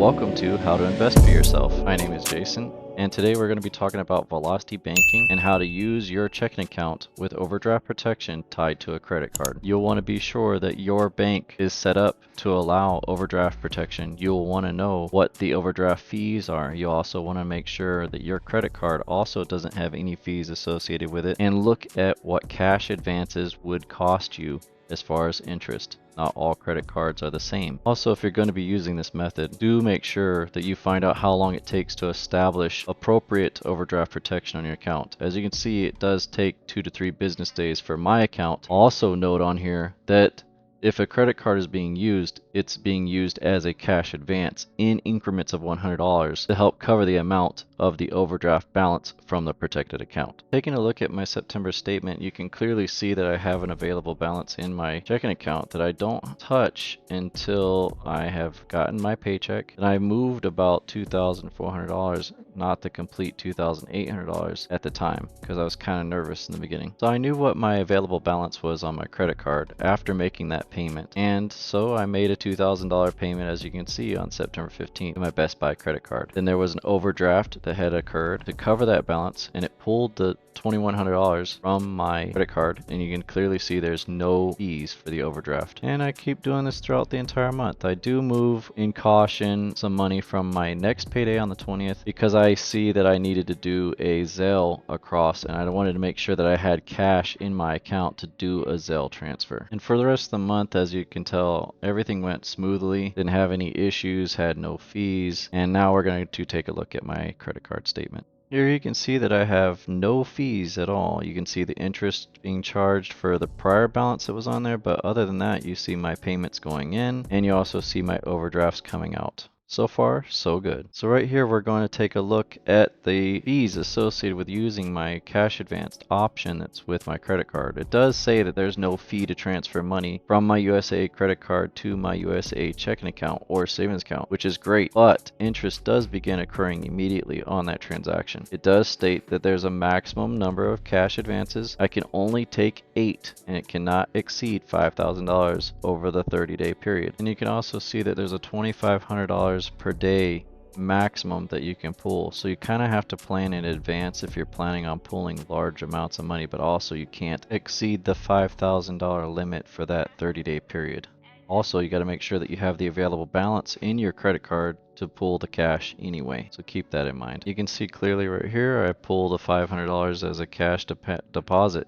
Welcome to How to Invest for Yourself. My name is Jason, and today we're going to be talking about velocity banking and how to use your checking account with overdraft protection tied to a credit card. You'll want to be sure that your bank is set up to allow overdraft protection. You'll want to know what the overdraft fees are. You also want to make sure that your credit card also doesn't have any fees associated with it, and look at what cash advances would cost you as far as interest. Not all credit cards are the same. Also, if you're going to be using this method, do make sure that you find out how long it takes to establish appropriate overdraft protection on your account. As you can see, it does take 2 to 3 business days for my account. Also note on here that if a credit card is being used, it's being used as a cash advance in increments of $100 to help cover the amount of the overdraft balance from the protected account. Taking a look at my September statement, you can clearly see that I have an available balance in my checking account that I don't touch until I have gotten my paycheck. And I moved about $2,400, not the complete $2,800 at the time, because I was kind of nervous in the beginning. So I knew what my available balance was on my credit card after making that payment, and so I made a $2,000 payment, as you can see, on September 15th with my Best Buy credit card. Then there was an overdraft that had occurred to cover that balance, and it pulled the $2,100 from my credit card, and you can clearly see there's no fees for the overdraft. And I keep doing this throughout the entire month. I do move in caution some money from my next payday on the 20th because I see that I needed to do a Zelle across, and I wanted to make sure that I had cash in my account to do a Zelle transfer. And for the rest of the month, as you can tell, everything went smoothly, didn't have any issues, had no fees. And now we're going to take a look at my credit card statement. Here you can see that I have no fees at all. You can see the interest being charged for the prior balance that was on there, but other than that, you see my payments going in, and you also see my overdrafts coming out. So far, so good. So right here, we're going to take a look at the fees associated with using my cash advanced option that's with my credit card. It does say that there's no fee to transfer money from my USA credit card to my USA checking account or savings account, which is great, but interest does begin occurring immediately on that transaction. It does state that there's a maximum number of cash advances. I can only take 8, and it cannot exceed $5,000 over the 30-day period. And you can also see that there's a $2,500 per day maximum that you can pull. So you kind of have to plan in advance if you're planning on pulling large amounts of money, but also you can't exceed the $5,000 limit for that 30-day period. Also, you got to make sure that you have the available balance in your credit card to pull the cash anyway. So keep that in mind. You can see clearly right here, I pulled the $500 as a cash deposit.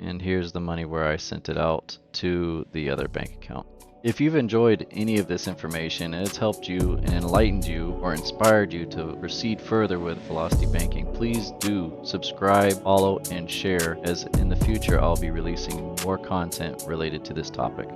And here's the money where I sent it out to the other bank account. If you've enjoyed any of this information and it's helped you and enlightened you or inspired you to proceed further with velocity banking, please do subscribe, follow, and share, as in the future I'll be releasing more content related to this topic.